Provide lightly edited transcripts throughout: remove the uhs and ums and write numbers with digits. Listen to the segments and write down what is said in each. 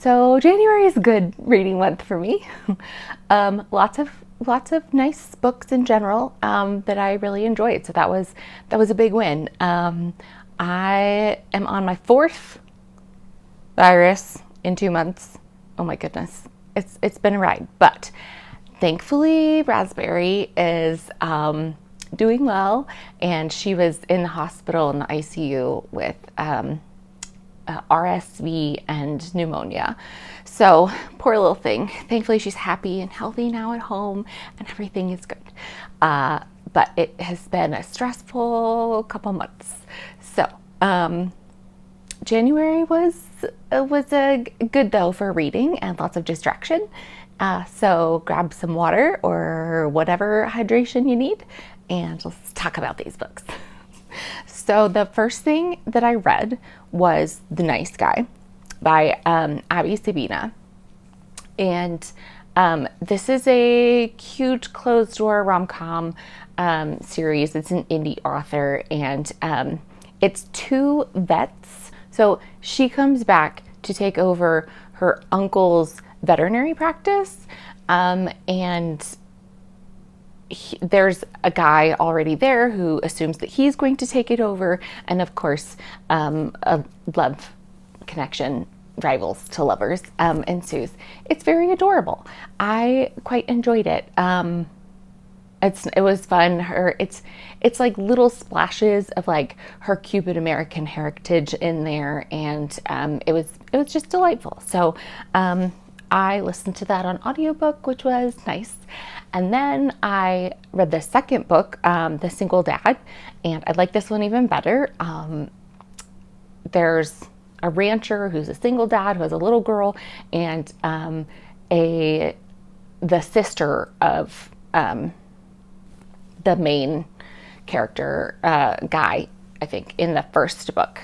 So January is a good reading month for me. Lots of nice books in general that I really enjoyed. So that was a big win. I am on my fourth virus in 2 months. Oh my goodness, it's been a ride. But thankfully, Raspberry is doing well, and she was in the hospital in the ICU with RSV and pneumonia. So poor little thing. Thankfully, she's happy and healthy now at home, and everything is good. But it has been a stressful couple months. So January was a good though for reading and lots of distraction. So grab some water or whatever hydration you need, and let's talk about these books. So the first thing that I read was The Nice Guy by Abby Sabina. And this is a cute closed door rom-com series. It's an indie author, and it's two vets. So she comes back to take over her uncle's veterinary practice, and there's a guy already there who assumes that he's going to take it over, and of course a love connection, rivals to lovers, ensues. It's very adorable. I quite enjoyed it. It was fun. It's like little splashes of like her Cuban American heritage in there, and it was just delightful. So I listened to that on audiobook, which was nice. And then I read the second book, The Single Dad, and I like this one even better. There's a rancher who's a single dad who has a little girl, and the sister of the main character, Guy, I think, in the first book.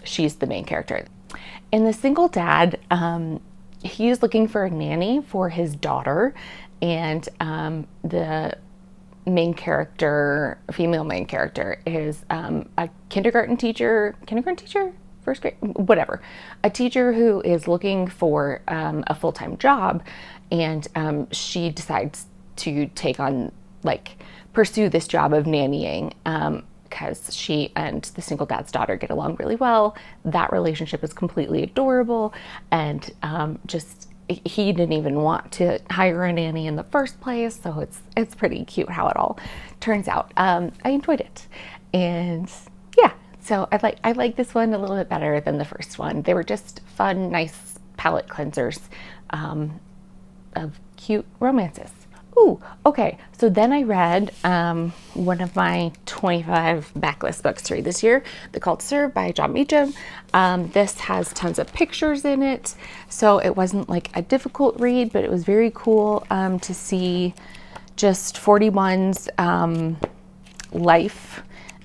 She's the main character. In The Single Dad, he's looking for a nanny for his daughter, and the main character, female main character, is a kindergarten teacher, first grade, whatever, a teacher who is looking for a full-time job, and she decides to take on, pursue this job of nannying, because she and the single dad's daughter get along really well. That relationship is completely adorable, and he didn't even want to hire a nanny in the first place, so it's pretty cute how it all turns out. I enjoyed it, and yeah, so I like this one a little bit better than the first one. They were just fun, nice palate cleansers of cute romances. Ooh, okay. So then I read one of my 25 backlist books to read this year, The Call to Serve by John Meacham. This has tons of pictures in it, so it wasn't like a difficult read, but it was very cool to see just 41's life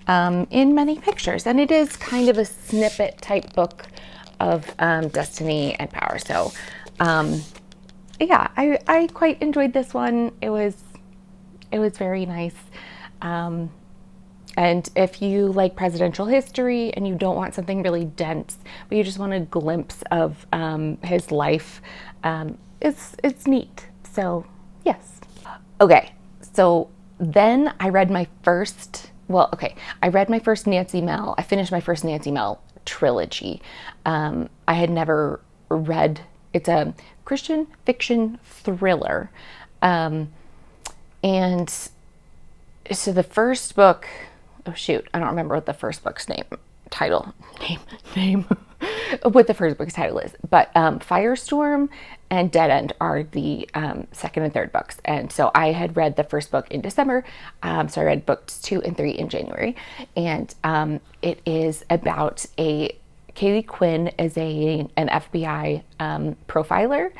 in many pictures. And it is kind of a snippet type book of destiny and power. So yeah, I quite enjoyed this one. It was very nice. And if you like presidential history and you don't want something really dense, but you just want a glimpse of his life, it's neat. So yes. Okay, so then I read my first, I read my first Nancy Mel. I finished my first Nancy Mel trilogy. I had never read, it's a Christian fiction thriller. And so the first book, oh shoot, I don't remember what the first book's name what the first book's title is, but Firestorm and Dead End are the second and third books. And so I had read the first book in December, so I read books 2 and 3 in January, and it is about Kaylee Quinn is an FBI profiler,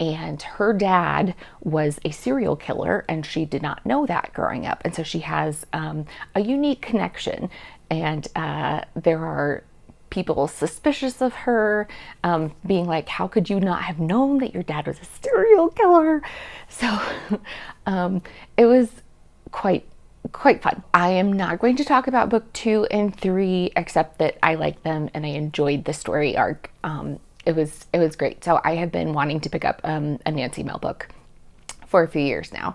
and her dad was a serial killer, and she did not know that growing up. And so she has a unique connection, and there are people suspicious of her, being like, how could you not have known that your dad was a serial killer? So it was quite fun. I am not going to talk about book 2 and 3, except that I like them and I enjoyed the story arc it was great. So I have been wanting to pick up a Nancy Mel book for a few years now,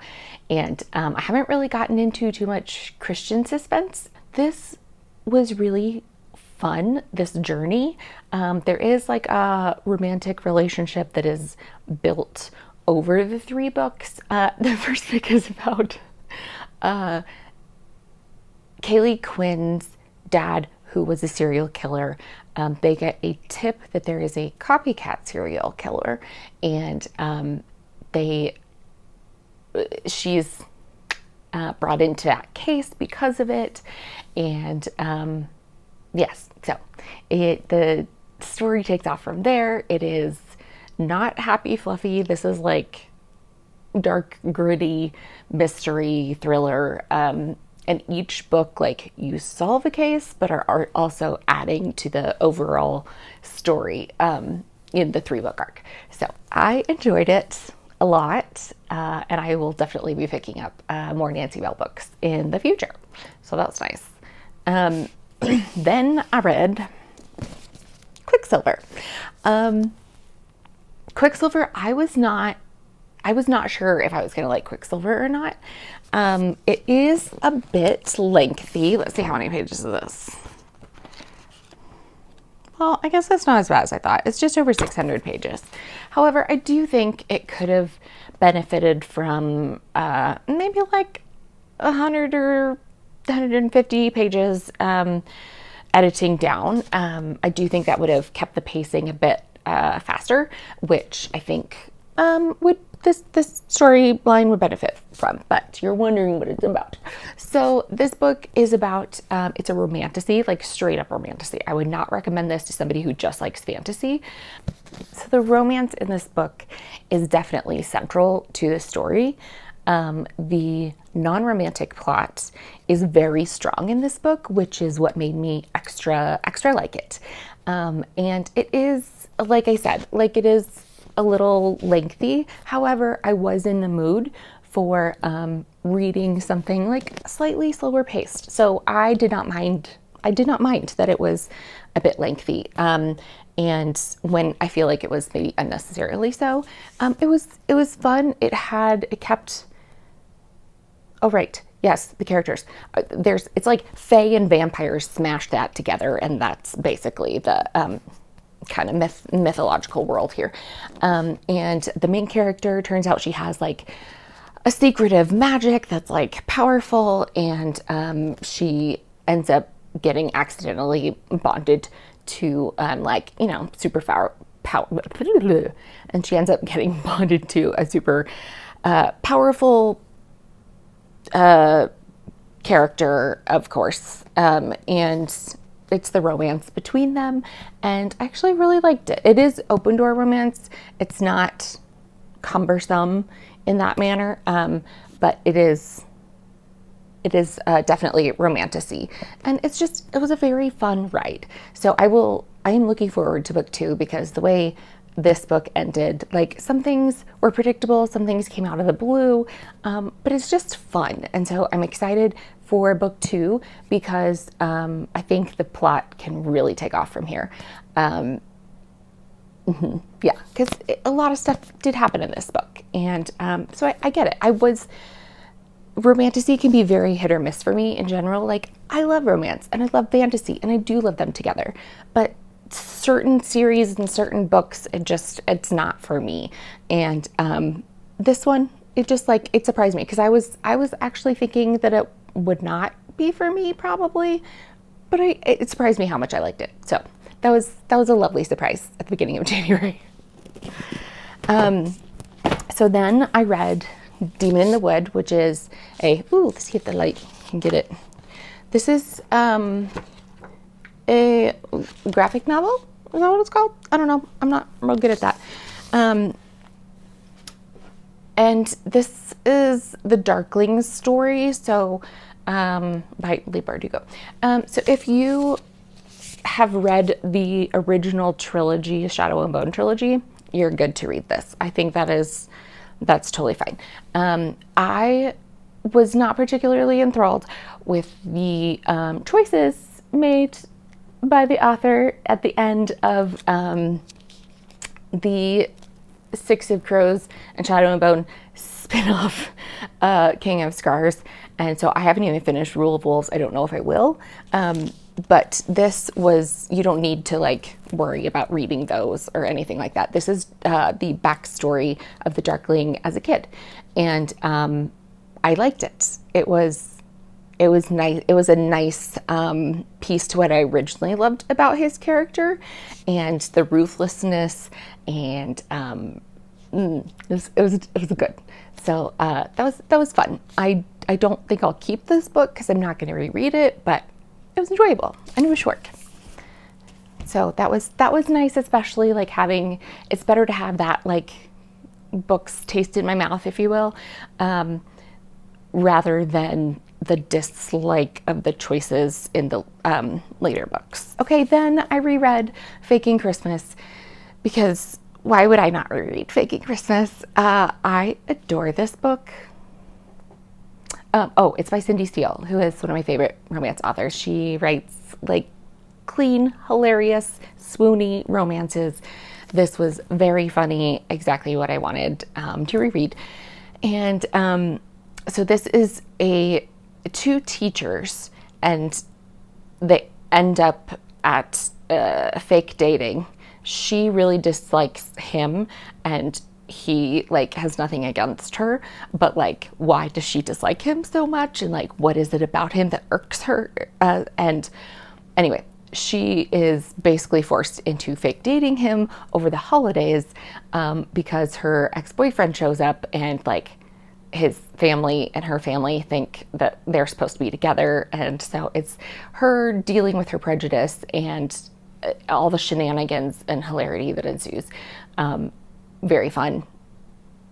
and I haven't really gotten into too much Christian suspense. This was really fun, this journey. There is like a romantic relationship that is built over the 3 books. The first book is about Kaylee Quinn's dad, who was a serial killer. They get a tip that there is a copycat serial killer, and she's brought into that case because of it. And yes, so the story takes off from there. It is not happy fluffy. This is like dark, gritty mystery thriller. And each book, like, you solve a case, but are also adding to the overall story in the 3-book arc. So I enjoyed it a lot, and I will definitely be picking up more Nancy Bell books in the future. So that was nice. Then I read Quicksilver. Quicksilver, I was not sure if I was going to like Quicksilver or not. It is a bit lengthy. Let's see, how many pages is this? Well, I guess that's not as bad as I thought. It's just over 600 pages. However, I do think it could have benefited from maybe like 100 or 150 pages editing down. I do think that would have kept the pacing a bit faster, which I think would this storyline would benefit from. But you're wondering what it's about. So this book is about, it's a romantasy, like straight up romantasy. I would not recommend this to somebody who just likes fantasy. So the romance in this book is definitely central to the story. The non-romantic plot is very strong in this book, which is what made me extra like it. And it is, like I said, like it is a little lengthy. However, I was in the mood for reading something like slightly slower paced. So I did not mind that it was a bit lengthy. And when I feel like it was maybe unnecessarily so, it was fun. It kept, oh right, yes, the characters. It's like fae and vampires smashed that together, and that's basically the kind of mythological world here. And the main character, turns out she has like a secretive magic that's like powerful, and she ends up getting accidentally bonded to like, you know, super power, and she ends up getting bonded to a super powerful character, of course, and it's the romance between them, and I actually really liked it. It is open door romance. It's not cumbersome in that manner, but it is definitely romantasy, and it was a very fun ride. So I am looking forward to book 2, because the way this book ended, like, some things were predictable, some things came out of the blue, but it's just fun. And so I'm excited for book 2, because I think the plot can really take off from here. Yeah, because a lot of stuff did happen in this book, and so I get it. Romantasy can be very hit or miss for me in general. Like, I love romance and I love fantasy, and I do love them together, but certain series and certain books, it's not for me. And this one, it surprised me, because I was actually thinking that it would not be for me, probably, but it surprised me how much I liked it. So that was a lovely surprise at the beginning of January. So then I read Demon in the Wood, which is let's see if the light can get it. This is a graphic novel. Is that what it's called? I don't know. I'm not real good at that. And this is the Darkling's story. So, by Leigh Bardugo. So if you have read the original trilogy, Shadow and Bone trilogy, you're good to read this. I think that's totally fine. I was not particularly enthralled with the choices made by the author at the end of the Six of Crows and Shadow and Bone spin-off, King of Scars. And so I haven't even finished Rule of Wolves. I don't know if I will. But this was, you don't need to like worry about reading those or anything like that. This is the backstory of the Darkling as a kid. And I liked it. It was nice. It was a nice piece to what I originally loved about his character, and the ruthlessness, and it was good. So that was fun. I don't think I'll keep this book because I'm not going to reread it, but it was enjoyable and it was short. So that was nice, especially like having. It's better to have that like book's taste in my mouth, if you will, rather than the dislike of the choices in the later books. Okay, then I reread Faking Christmas, because why would I not reread Faking Christmas? I adore this book. It's by Cindy Steele, who is one of my favorite romance authors. She writes like clean, hilarious, swoony romances. This was very funny, exactly what I wanted to reread. And so this is two teachers, and they end up at fake dating. She really dislikes him, and he like has nothing against her, but like, why does she dislike him so much? And like, what is it about him that irks her? And anyway, she is basically forced into fake dating him over the holidays because her ex-boyfriend shows up, and like his family and her family think that they're supposed to be together. And so it's her dealing with her prejudice and all the shenanigans and hilarity that ensues. Very fun.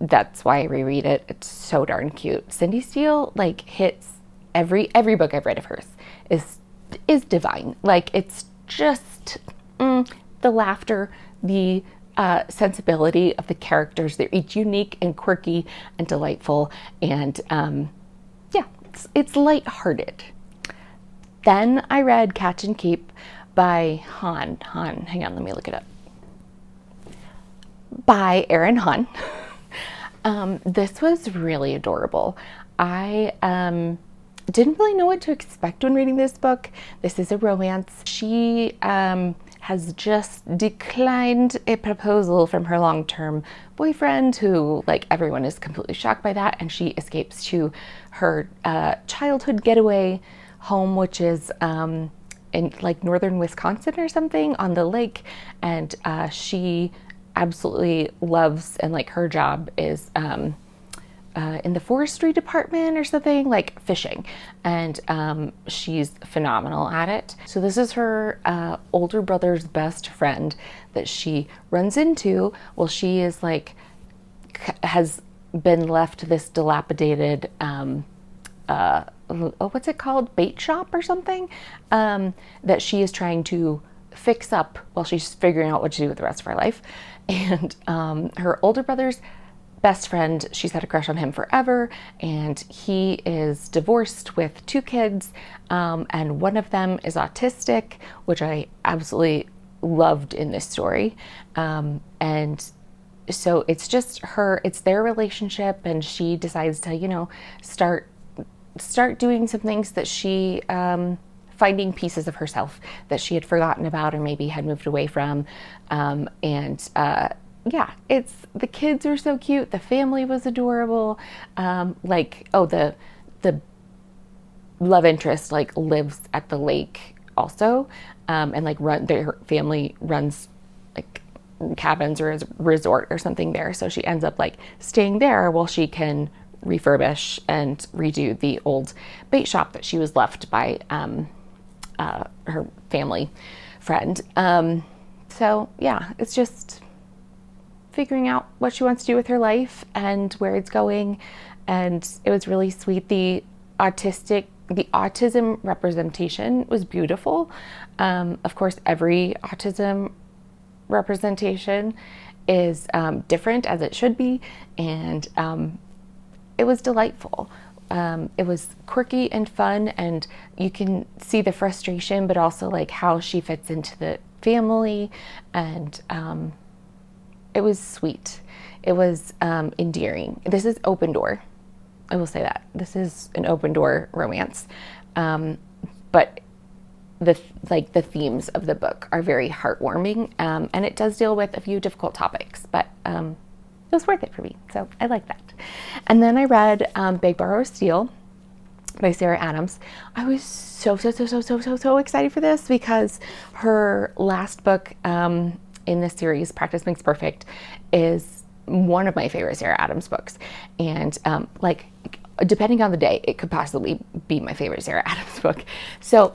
That's why I reread it. It's so darn cute. Cindy Steele like hits every book I've read of hers is divine. Like, it's just the laughter, the sensibility of the characters. They're each unique and quirky and delightful, and yeah, it's lighthearted. Then I read Catch and Keep by hang on, let me look it up. By Erin Han. This was really adorable. I didn't really know what to expect when reading this book. This is a romance. She has just declined a proposal from her long-term boyfriend, who, like, everyone is completely shocked by that, and she escapes to her childhood getaway home, which is in like northern Wisconsin or something, on the lake, and she absolutely loves, and like her job is in the forestry department or something, like fishing, and she's phenomenal at it. So this is her older brother's best friend that she runs into. Well, she is like has been left this dilapidated what's it called, bait shop or something, that she is trying to fix up while she's figuring out what to do with the rest of her life. And her older brother's best friend, she's had a crush on him forever, and he is divorced with 2 kids, and one of them is autistic, which I absolutely loved in this story. And so it's just it's their relationship, and she decides to, you know, start doing some things that she finding pieces of herself that she had forgotten about or maybe had moved away from. Yeah, the kids are so cute. The family was adorable. The love interest like lives at the lake also, and like their family runs like cabins or a resort or something there. So she ends up like staying there while she can refurbish and redo the old bait shop that she was left by her family friend. So yeah, it's just figuring out what she wants to do with her life and where it's going. And it was really sweet. The autism representation was beautiful. Of course, every autism representation is different, as it should be. And it was delightful. It was quirky and fun, and you can see the frustration, but also like how she fits into the family. And it was sweet. It was endearing. This is open door. I will say that. This is an open door romance. But the themes of the book are very heartwarming, and it does deal with a few difficult topics, but it was worth it for me, so I like that. And then I read Big Bar of Steel by Sarah Adams. I was so excited for this because her last book in this series, Practice Makes Perfect, is one of my favorite Sarah Adams books, and depending on the day, it could possibly be my favorite Sarah Adams book. So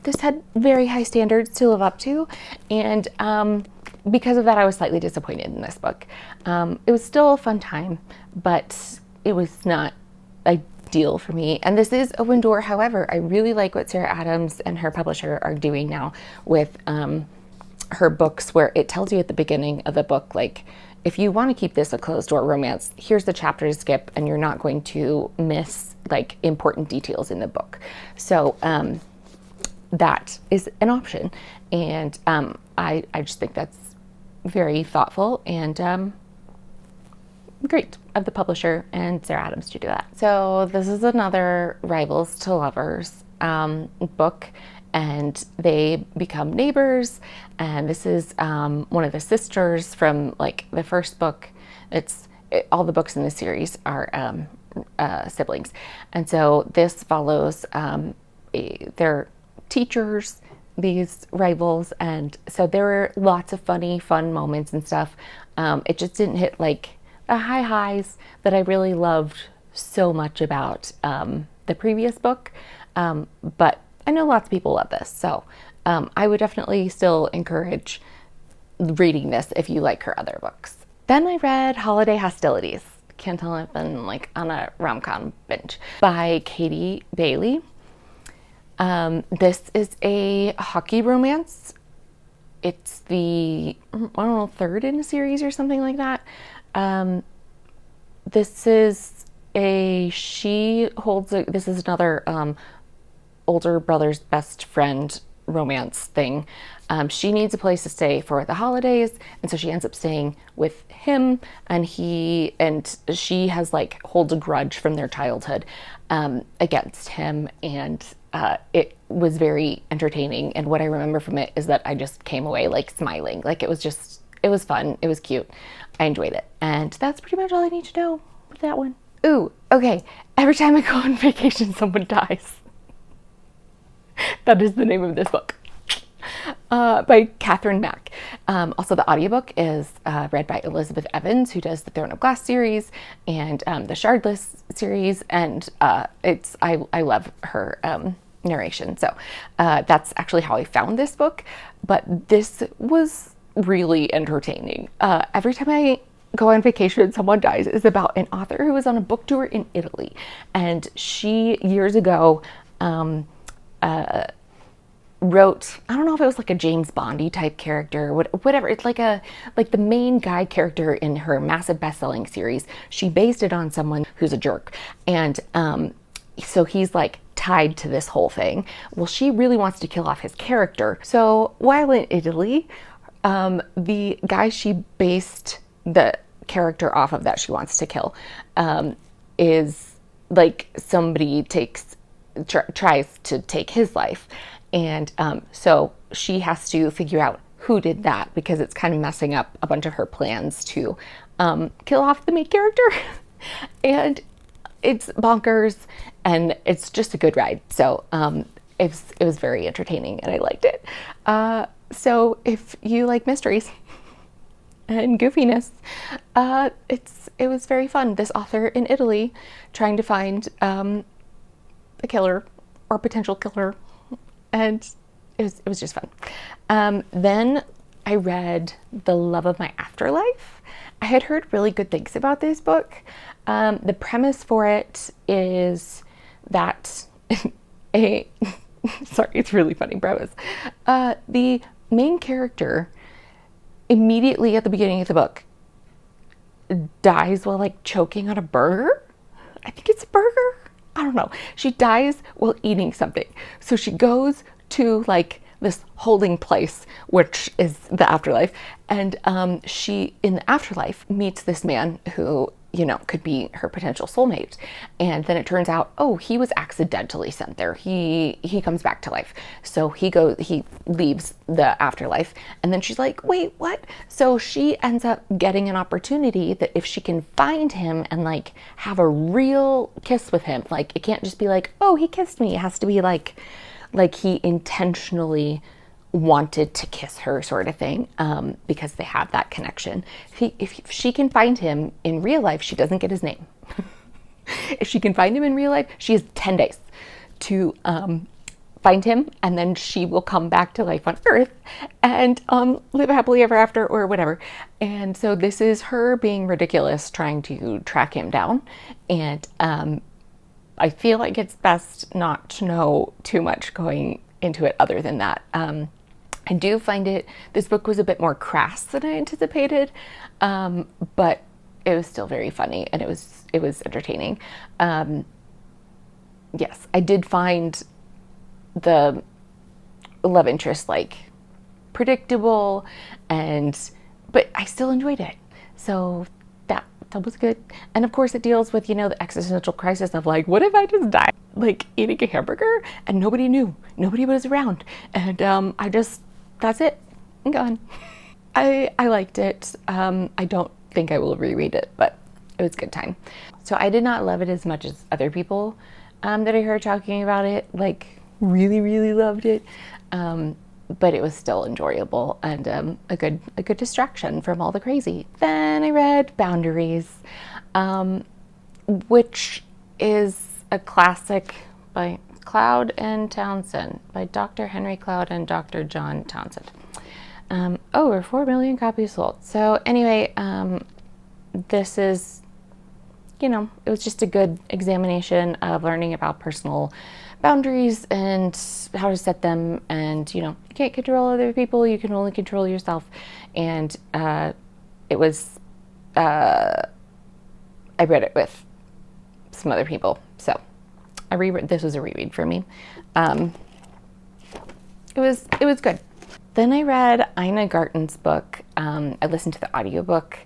this had very high standards to live up to, and because of that, I was slightly disappointed in this book. It was still a fun time, but it was not ideal for me. And this is open door. However, I really like what Sarah Adams and her publisher are doing now with her books, where it tells you at the beginning of the book, like, if you want to keep this a closed door romance, here's the chapter to skip, and you're not going to miss like important details in the book. So that is an option, and I just think that's very thoughtful and great of the publisher and Sarah Adams to do that. So this is another Rivals to Lovers book, and they become neighbors, and this is one of the sisters from like the first book. All the books in this series are siblings, and so this follows their teachers, these rivals, and so there were lots of fun moments and stuff. It just didn't hit like the high highs that I really loved so much about the previous book, but I know lots of people love this, so I would definitely still encourage reading this if you like her other books. Then I read Holiday Hostilities. Can't tell I've been like on a rom-com binge, by Katie Bailey. This is a hockey romance. It's the, I don't know, third in a series or something like that. This is another older brother's best friend romance thing. She needs a place to stay for the holidays, and so she ends up staying with him, and she has like holds a grudge from their childhood against him, and it was very entertaining. And what I remember from it is that I just came away like smiling. Like it was fun, it was cute, I enjoyed it, and that's pretty much all I need to know with that one. Ooh, okay, every time I go on vacation someone dies. That is the name of this book, by Catherine Mack. Also, the audiobook is read by Elizabeth Evans, who does the Throne of Glass series and the Shardless series, and I love her narration. So that's actually how I found this book, but this was really entertaining. Every time I go on vacation and someone dies is about an author who was on a book tour in Italy, and she years ago wrote, I don't know if it was like a James Bondy type character, whatever. It's like the main guy character in her massive best-selling series. She based it on someone who's a jerk, and so he's like tied to this whole thing. Well, she really wants to kill off his character. So while in Italy, the guy she based the character off of that she wants to kill is like somebody tries to take his life, and so she has to figure out who did that, because it's kind of messing up a bunch of her plans to kill off the main character. And it's bonkers, and it's just a good ride. So it was very entertaining, and I liked it. So if you like mysteries and goofiness, it was very fun. This author in Italy trying to find a killer or potential killer, and it was just fun. Then I read The Love of My Afterlife. I had heard really good things about this book. The premise for it is that sorry, it's really funny premise. The main character immediately at the beginning of the book dies while like choking on a burger. I think it's a burger. I don't know. She dies while eating something. So she goes to like this holding place, which is the afterlife. And she, in the afterlife, meets this man who, you know, could be her potential soulmate. And then it turns out, oh, he was accidentally sent there. He comes back to life. So he leaves the afterlife. And then she's like, wait, what? So she ends up getting an opportunity that if she can find him and like have a real kiss with him, like it can't just be like, oh, he kissed me. It has to be like he intentionally wanted to kiss her, sort of thing, because they have that connection. If she can find him in real life, she doesn't get his name. If she can find him in real life, she has 10 days to find him, and then she will come back to life on Earth and live happily ever after, or whatever. And so this is her being ridiculous, trying to track him down. And I feel like it's best not to know too much going into it other than that. I do find this book was a bit more crass than I anticipated, but it was still very funny, and it was entertaining. Yes, I did find the love interest like predictable, but I still enjoyed it. So that was good. And of course it deals with, you know, the existential crisis of like, what if I just died like eating a hamburger and nobody knew, nobody was around, and that's it, I'm gone. I liked it. I don't think I will reread it, but it was a good time. So I did not love it as much as other people that I heard talking about it, like really, really loved it. But it was still enjoyable and a good distraction from all the crazy. Then I read Boundaries, which is a classic by Cloud and Townsend, by Dr. Henry Cloud and Dr. John Townsend. Over 4 million copies sold. So anyway, this is, you know, it was just a good examination of learning about personal boundaries and how to set them. And, you know, you can't control other people, you can only control yourself. And it was, I read it with some other people. So this was a reread for me. It was good. Then I read Ina Garten's book. I listened to the audiobook,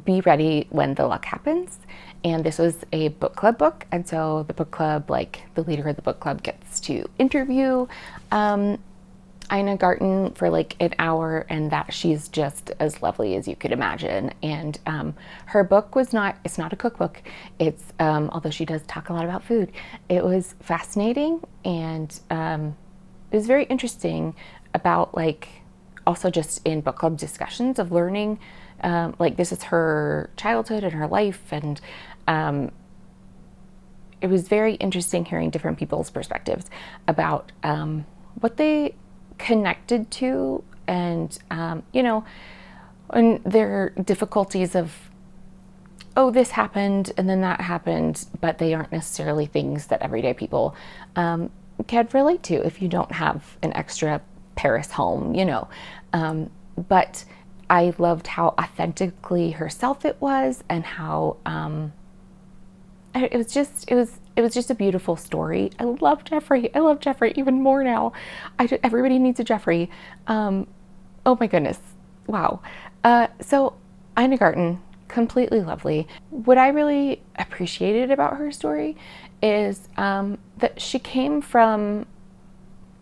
Be Ready When the Luck Happens. And this was a book club book. And so the book club, like the leader of the book club, gets to interview Ina Garten for like an hour, and that she's just as lovely as you could imagine. And her book it's not a cookbook. It's, although she does talk a lot about food, it was fascinating, and it was very interesting about like also just in book club discussions of learning, like this is her childhood and her life, and it was very interesting hearing different people's perspectives about what they connected to, and you know, and their difficulties of, oh, this happened and then that happened, but they aren't necessarily things that everyday people can relate to if you don't have an extra Paris home, you know. But I loved how authentically herself it was, and how it was just a beautiful story. I love Jeffrey. I love Jeffrey even more now. Everybody needs a Jeffrey. Oh my goodness. Wow. So Ina Garten, completely lovely. What I really appreciated about her story is that she came from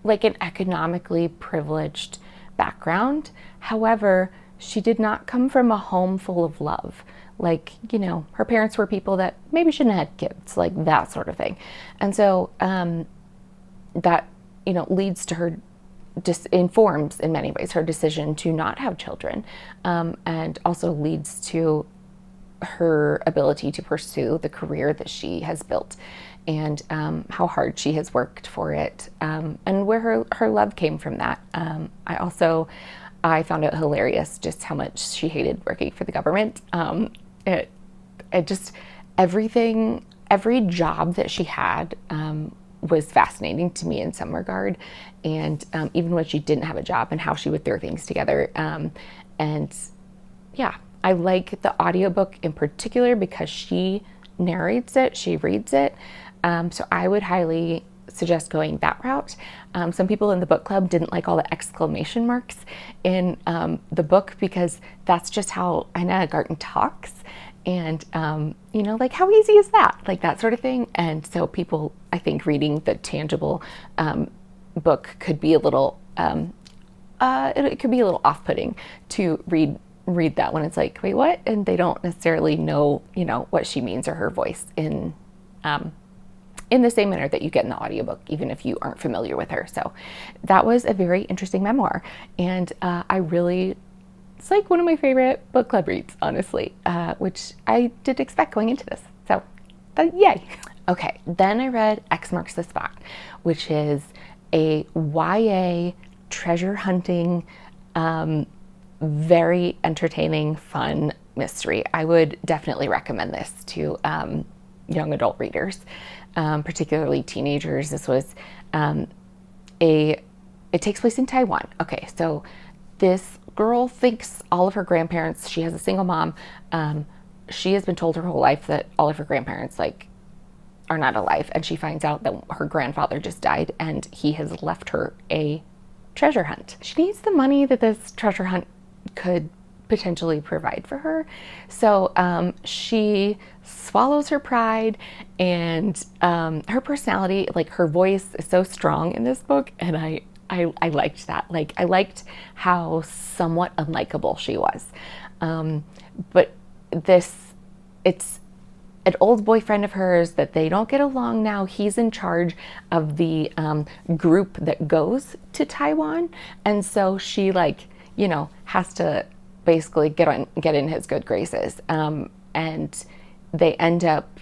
like an economically privileged background. However, she did not come from a home full of love. Like, you know, her parents were people that maybe shouldn't have had kids, like that sort of thing. And so that, you know, leads to her, just informs in many ways her decision to not have children, and also leads to her ability to pursue the career that she has built, and how hard she has worked for it, and where her love came from that. I found it hilarious just how much she hated working for the government. It just, every job that she had was fascinating to me in some regard. And even when she didn't have a job, and how she would throw things together. And yeah, I like the audiobook in particular because she narrates it, she reads it. So I would highly suggest going that route. Some people in the book club didn't like all the exclamation marks in the book because that's just how Ina Garten talks. And, like, how easy is that? Like, that sort of thing. And so people, I think, reading the tangible book could be a little, it could be a little off-putting to read that when it's like, wait, what? And they don't necessarily know, what she means or her voice in the same manner that you get in the audiobook, even if you aren't familiar with her. So that was a very interesting memoir. And it's like one of my favorite book club reads, honestly, which I didn't expect going into this. So yay. Okay, then I read X Marks the Spot, which is a YA treasure hunting, very entertaining, fun mystery. I would definitely recommend this to young adult readers, particularly teenagers. This was it takes place in Taiwan. Okay, so this girl thinks all of her grandparents, she has a single mom. She has been told her whole life that all of her grandparents are not alive, and she finds out that her grandfather just died and he has left her a treasure hunt. She needs the money that this treasure hunt could potentially provide for her. So she swallows her pride, and her personality, like her voice is so strong in this book, and I liked that. Like, I liked how somewhat unlikable she was. But it's an old boyfriend of hers that they don't get along now. He's in charge of the group that goes to Taiwan. And so she has to basically get in his good graces. And they end up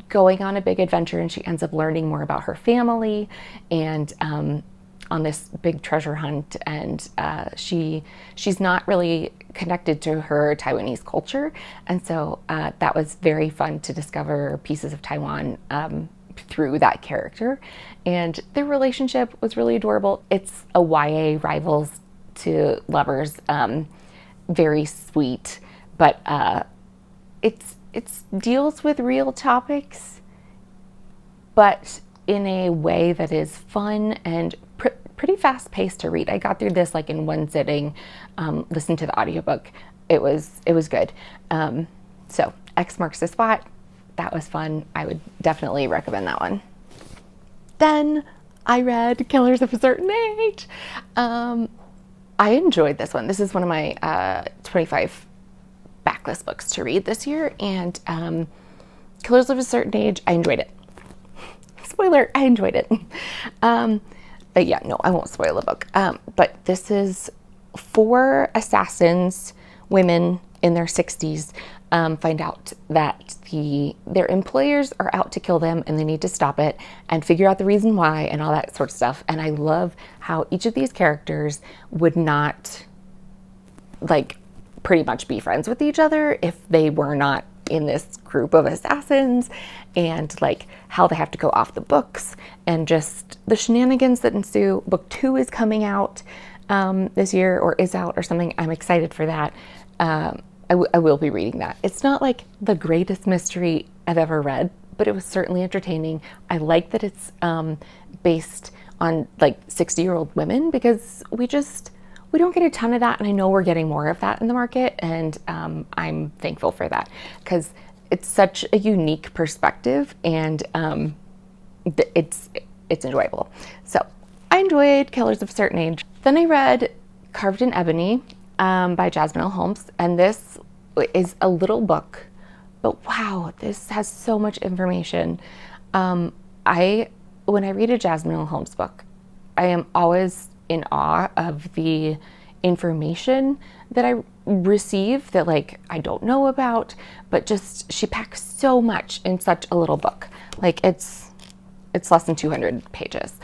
going on a big adventure, and she ends up learning more about her family and on this big treasure hunt. And she's not really connected to her Taiwanese culture. And so that was very fun to discover pieces of Taiwan through that character. And their relationship was really adorable. It's a YA rivals to lovers, very sweet, but it's deals with real topics, but in a way that is fun and pretty fast paced to read. I got through this in one sitting, listened to the audiobook. It was good. So X Marks the Spot, that was fun. I would definitely recommend that one. Then I read Killers of a Certain Age. I enjoyed this one. This is one of my 25 backlist books to read this year, and Killers of a Certain Age, I enjoyed it. Spoiler, I enjoyed it. But yeah, no, I won't spoil the book. But this is 4 assassins, women in their 60s, find out that their employers are out to kill them and they need to stop it and figure out the reason why and all that sort of stuff. And I love how each of these characters would not pretty much be friends with each other if they were not in this group of assassins, and how they have to go off the books and just the shenanigans that ensue. Book 2 is coming out this year, or is out or something. I'm excited for that. I will be reading that. It's not the greatest mystery I've ever read, but it was certainly entertaining. I like that it's based on 60-year-old women, because we don't get a ton of that, and I know we're getting more of that in the market, and I'm thankful for that, because it's such a unique perspective, and it's enjoyable. So I enjoyed Killers of a Certain Age. Then I read Carved in Ebony by Jasmine L. Holmes, and this is a little book, but wow, this has so much information. When I read a Jasmine L. Holmes book, I am always in awe of the information that I receive that I don't know about, but just she packs so much in such a little book. It's less than 200 pages.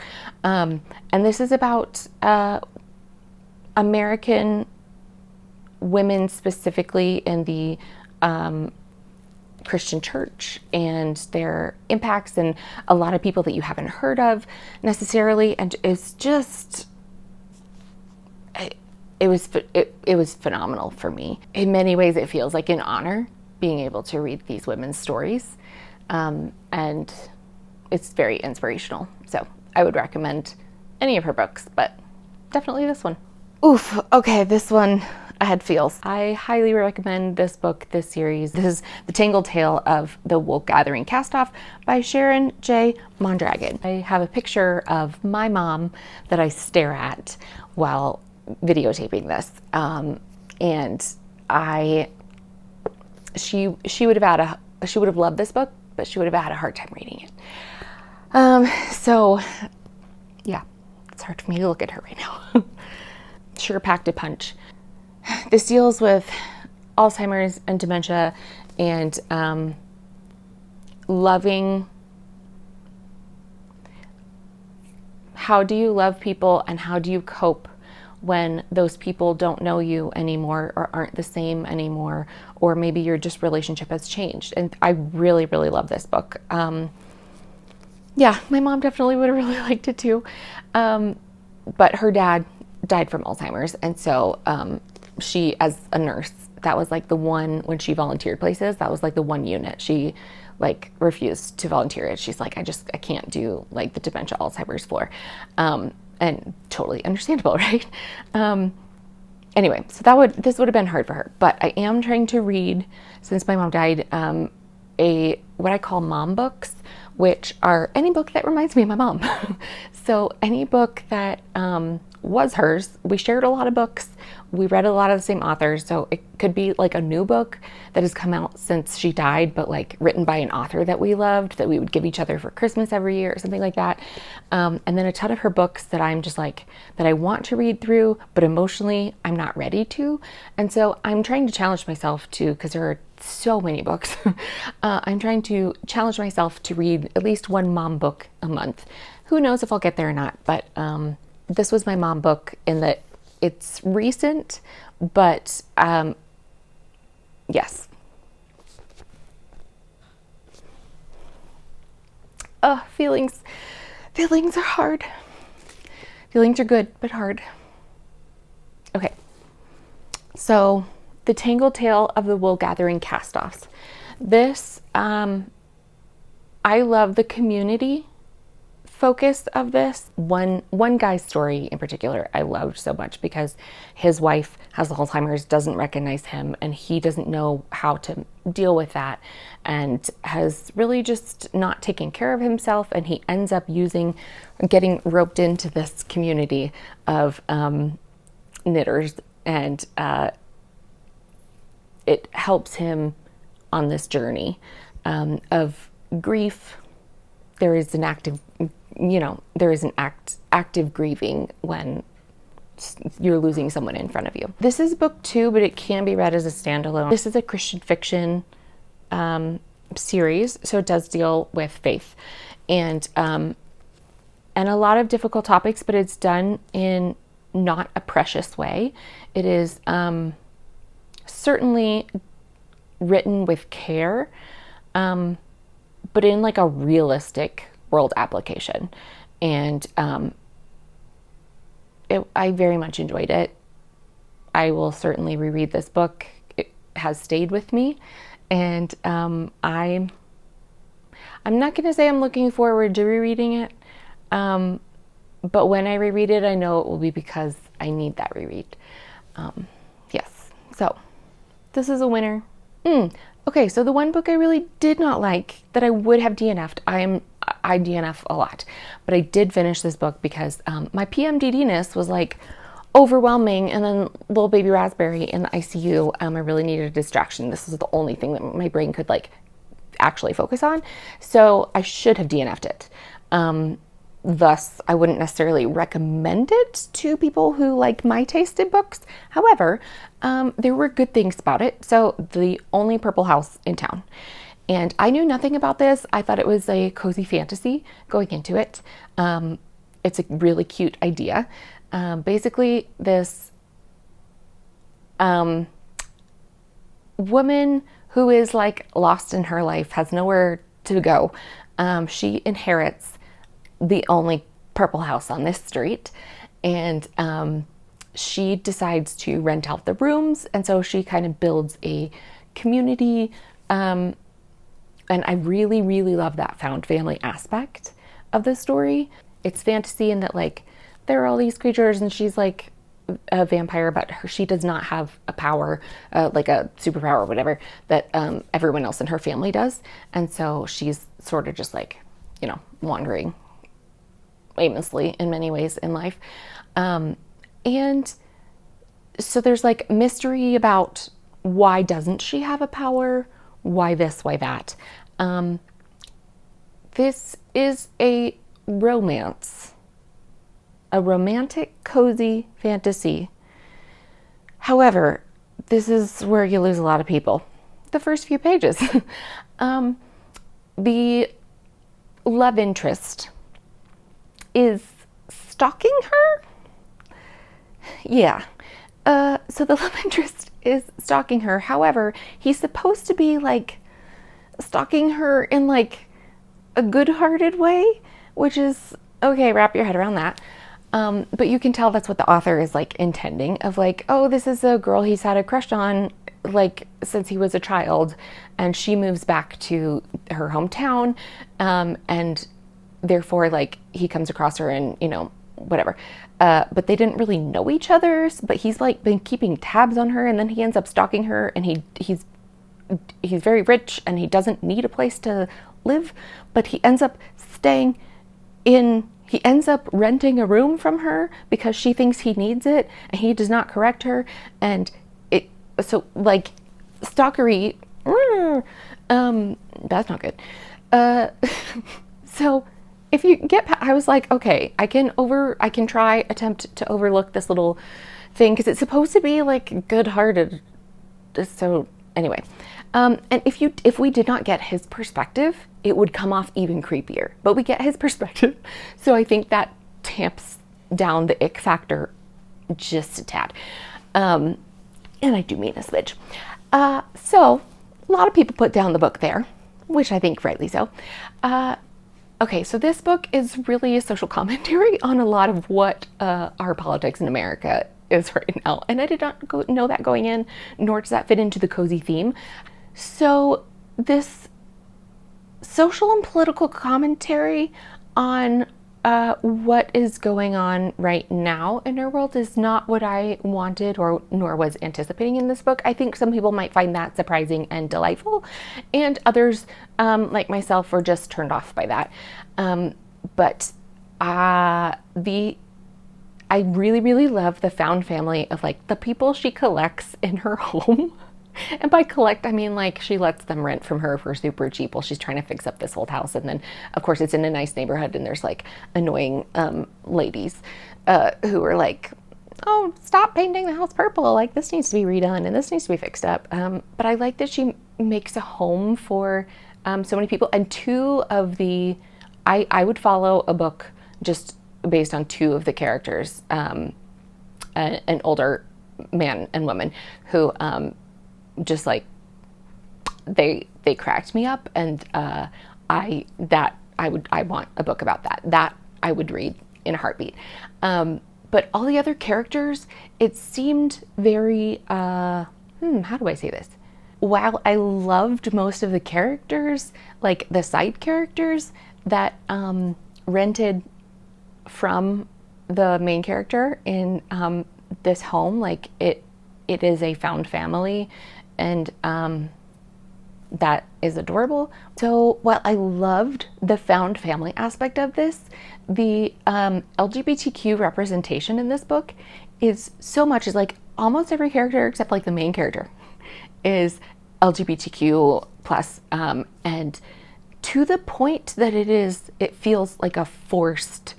And this is about American women, specifically in the Christian church, and their impacts, and a lot of people that you haven't heard of necessarily. And it's just, it was phenomenal for me. In many ways, it feels like an honor being able to read these women's stories. And it's very inspirational. So I would recommend any of her books, but definitely this one. Oof, okay, this one I had feels. I highly recommend this book, this series. This is The Tangled Tale of the Wool Gathering Castoff by Sharon J. Mondragon. I have a picture of my mom that I stare at while videotaping this. And she would have loved this book, but she would have had a hard time reading it. So yeah, it's hard for me to look at her right now. Sure packed a punch. This deals with Alzheimer's and dementia and loving. How do you love people and how do you cope when those people don't know you anymore or aren't the same anymore, or maybe your just relationship has changed? And I really, really love this book. Yeah, my mom definitely would have really liked it too. But her dad died from Alzheimer's. And so she, as a nurse, that was like the one, when she volunteered places, that was like the one unit she like refused to volunteer at. She's like, I can't do like the dementia Alzheimer's floor. And totally understandable, right? Anyway, so this would have been hard for her, but I am trying to read, since my mom died, what I call mom books, which are any book that reminds me of my mom. So any book that was hers. We shared a lot of books. We read a lot of the same authors. So it could be like a new book that has come out since she died, but like written by an author that we loved, that we would give each other for Christmas every year or something like that. And then a ton of her books that I'm just like, that I want to read through, but emotionally I'm not ready to. And so I'm trying to challenge myself to, because there are so many books, I'm trying to challenge myself to read at least one mom book a month. Who knows if I'll get there or not, but this was my mom book in that it's recent, but yes. Feelings are hard. Feelings are good, but hard. Okay, so The Tangled Tale of the Wool Gathering Castoffs. This, I love the community focus of this. One guy's story in particular I loved so much because his wife has Alzheimer's, doesn't recognize him, and he doesn't know how to deal with that, and has really just not taken care of himself, and he ends up getting roped into this community of knitters, and it helps him on this journey of grief. There is an active grieving when you're losing someone in front of you. This is book 2, but it can be read as a standalone. This is a Christian fiction series, so it does deal with faith and a lot of difficult topics, but it's done in not a precious way. It is certainly written with care, but in like a realistic world application. And I very much enjoyed it. I will certainly reread this book. It has stayed with me, and I'm not going to say I'm looking forward to rereading it, but when I reread it, I know it will be because I need that reread. Yes, so this is a winner. Okay, so the one book I really did not like that I would have DNF'd, I DNF a lot, but I did finish this book because my PMDD-ness was like overwhelming, and then little baby Raspberry in the ICU, I really needed a distraction. This was the only thing that my brain could like actually focus on, so I should have DNF'd it. Thus, I wouldn't necessarily recommend it to people who like my taste in books. However, there were good things about it. So the only purple house in town. And I knew nothing about this. I thought it was a cozy fantasy going into it. It's a really cute idea. Basically, this woman who is like lost in her life, has nowhere to go. She inherits the only purple house on this street, and she decides to rent out the rooms, and so she kind of builds a community And I really, really love that found family aspect of the story. It's fantasy in that like there are all these creatures and she's like a vampire, but she does not have a power, like a superpower or whatever that everyone else in her family does. And so she's sort of just like, you know, wandering aimlessly in many ways in life. And so there's like mystery about why doesn't she have a power? Why this, why that? This is a romance, a romantic, cozy fantasy. However, this is where you lose a lot of people. The first few pages. The love interest is stalking her? Yeah. So the love interest is stalking her. However, he's supposed to be like stalking her in like a good-hearted way, which is okay, wrap your head around that. But you can tell that's what the author is like intending of like, oh, this is a girl he's had a crush on like since he was a child, and she moves back to her hometown, and therefore like he comes across her and, you know, whatever. But they didn't really know each other, but he's like been keeping tabs on her, and then he ends up stalking her, and he's very rich and he doesn't need a place to live, but he ends up he ends up renting a room from her because she thinks he needs it, and he does not correct her. And so like stalkery, that's not good. So if you get, I was like, okay, I can attempt to overlook this little thing because it's supposed to be like good-hearted. So anyway, and if we did not get his perspective, it would come off even creepier. But we get his perspective, so I think that tamps down the ick factor just a tad. And I do mean a smidge. So a lot of people put down the book there, which I think rightly so. Okay, so this book is really a social commentary on a lot of what our politics in America is right now. And I did not know that going in, nor does that fit into the cozy theme. So this social and political commentary on what is going on right now in our world is not what I wanted or nor was anticipating in this book. I think some people might find that surprising and delightful, and others, like myself, were just turned off by that. But I really, really love the found family of like the people she collects in her home. And by collect, I mean like she lets them rent from her for super cheap while she's trying to fix up this old house. And then, of course, it's in a nice neighborhood, and there's like annoying ladies who are like, oh, stop painting the house purple. Like this needs to be redone and this needs to be fixed up. But I like that she makes a home for so many people. And I would follow a book just based on two of the characters, an older man and woman who just like they cracked me up, and I want a book about that I would read in a heartbeat. But all the other characters, it seemed very how do I say this? While I loved most of the characters, like the side characters that rented from the main character in this home, like it is a found family, and that is adorable. So while I loved the found family aspect of this, the LGBTQ representation in this book is so much, is like almost every character except like the main character is LGBTQ plus, and to the point that it feels like a forced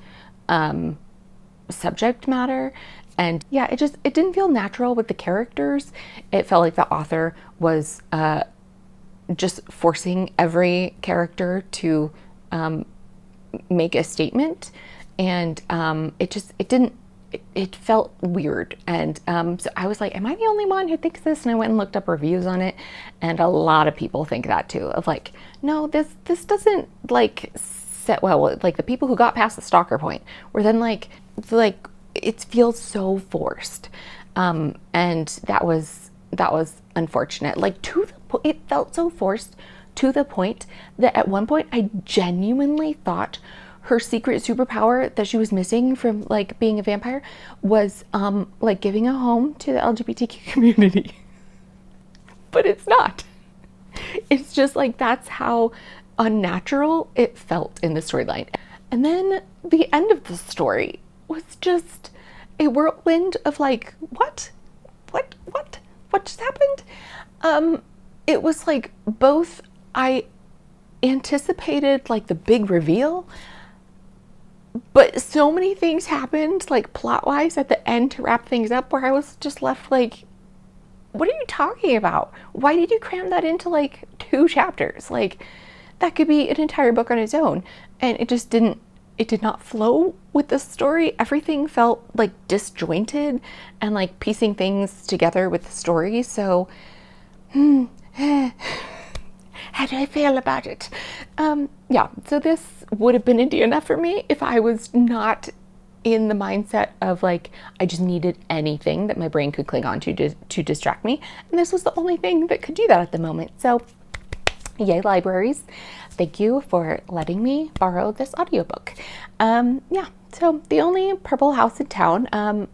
subject matter. And yeah, it didn't feel natural with the characters. It felt like the author was just forcing every character to make a statement, and it felt weird. And so I was like, am I the only one who thinks this? And I went and looked up reviews on it, and a lot of people think that too, of like, no, this doesn't like set well with like the people who got past the stalker point, where then like it feels so forced, and that was unfortunate. Like it felt so forced to the point that at one point I genuinely thought her secret superpower that she was missing from like being a vampire was like giving a home to the LGBTQ community. But it's not. It's just like that's how unnatural it felt in the storyline. And then the end of the story was just a whirlwind of like, what just happened? It was like both I anticipated like the big reveal, but so many things happened like plot-wise at the end to wrap things up where I was just left like, what are you talking about? Why did you cram that into like 2 chapters? Like that could be an entire book on its own. And it just did not flow with the story. Everything felt like disjointed and like piecing things together with the story. So, how do I feel about it? Yeah, so this would have been indie enough for me if I was not in the mindset of like, I just needed anything that my brain could cling on to distract me. And this was the only thing that could do that at the moment. So yay, libraries. Thank you for letting me borrow this audiobook. Yeah, so the only purple house in town,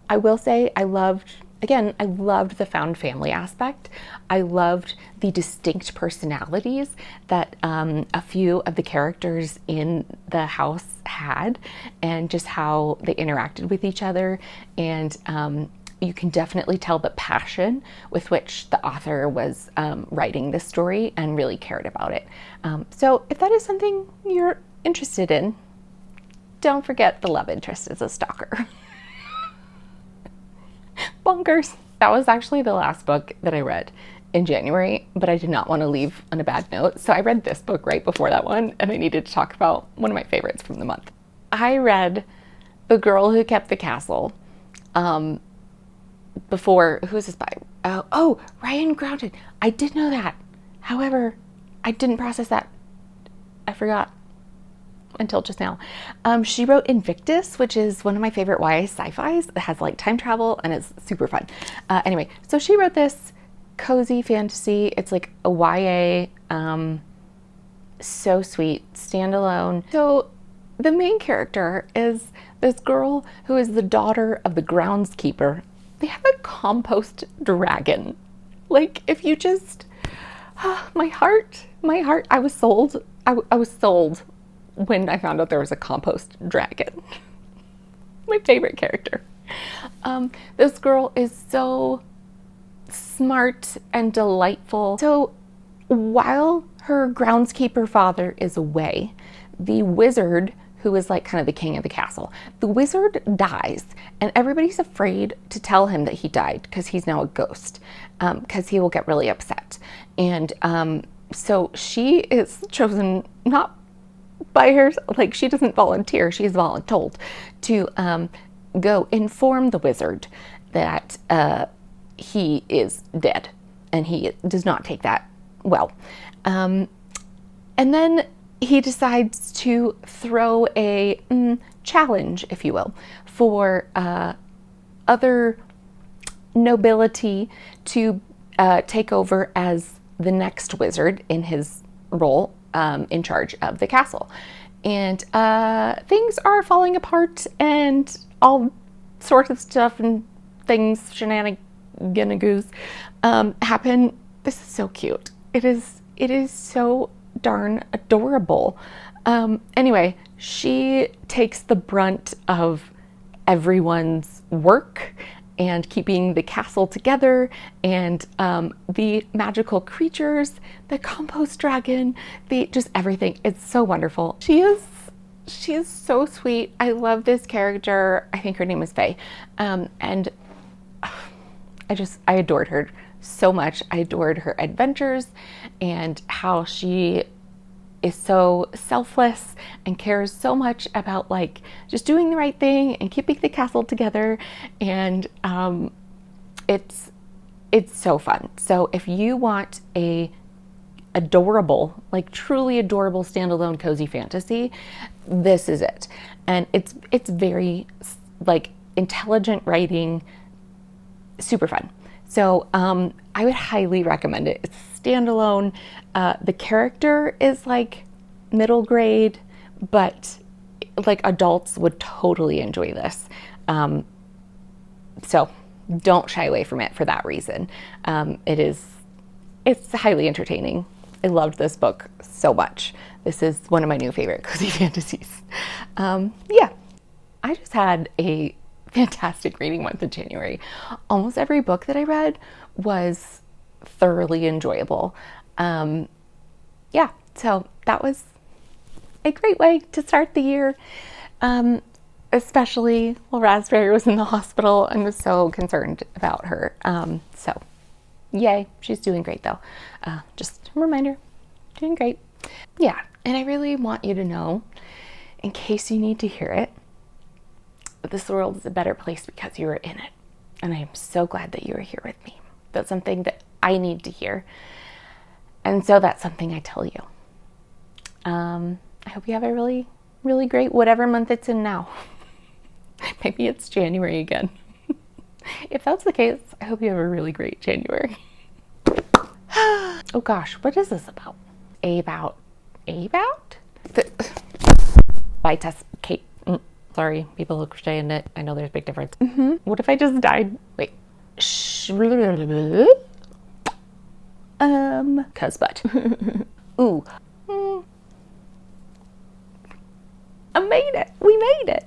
I will say I loved the found family aspect. I loved the distinct personalities that a few of the characters in the house had and just how they interacted with each other. And you can definitely tell the passion with which the author was writing this story and really cared about it. So if that is something you're interested in, don't forget the love interest is a stalker. Bonkers. That was actually the last book that I read in January, but I did not want to leave on a bad note. So I read this book right before that one, and I needed to talk about one of my favorites from the month. I read The Girl Who Kept the Castle before, who is this by? Oh, Ryan Grounded. I did know that. However, I didn't process that. I forgot until just now. She wrote Invictus, which is one of my favorite YA sci-fis that has like time travel and it's super fun. Anyway, so she wrote this cozy fantasy. It's like a YA, so sweet, standalone. So the main character is this girl who is the daughter of the groundskeeper. They have a compost dragon. Like if you just, my heart, I was sold. I was sold when I found out there was a compost dragon. My favorite character. This girl is so smart and delightful. So while her groundskeeper father is away, the wizard, who is like kind of the king of the castle, the wizard dies and everybody's afraid to tell him that he died because he's now a ghost, because he will get really upset. And so she is chosen not by her, like she doesn't volunteer, she's voluntold to go inform the wizard that he is dead, and he does not take that well. And then he decides to throw a challenge, if you will, for other nobility to take over as the next wizard in his role, in charge of the castle. And things are falling apart and all sorts of stuff and things, shenanigans happen. This is so cute. It is so darn adorable. Anyway, she takes the brunt of everyone's work and keeping the castle together, and the magical creatures, the compost dragon, just everything. It's so wonderful. She is so sweet. I love this character. I think her name is Faye. And I adored her so much. I adored her adventures and how she is so selfless and cares so much about like just doing the right thing and keeping the castle together. And it's so fun. So if you want a adorable, like truly adorable standalone cozy fantasy, this is it. And it's very like intelligent writing, super fun. So I would highly recommend it. It's standalone. The character is like middle grade, but like adults would totally enjoy this. So don't shy away from it for that reason. It's highly entertaining. I loved this book so much. This is one of my new favorite cozy fantasies. Yeah, I just had a fantastic reading month in January. Almost every book that I read was thoroughly enjoyable. Yeah, so that was a great way to start the year, especially while Raspberry was in the hospital and was so concerned about her. So yay, she's doing great though. Just a reminder, doing great. Yeah, and I really want you to know, in case you need to hear it, that this world is a better place because you are in it. And I am so glad that you are here with me. That's something that I need to hear. And so that's something I tell you. I hope you have a really, really great whatever month it's in now. Maybe it's January again. If that's the case, I hope you have a really great January. Oh gosh, what is this about? About? Bye, Tess. Kate. Sorry, people who stay in it. I know there's a big difference. What if I just died? Wait. Cuz butt. Ooh. I made it. We made it.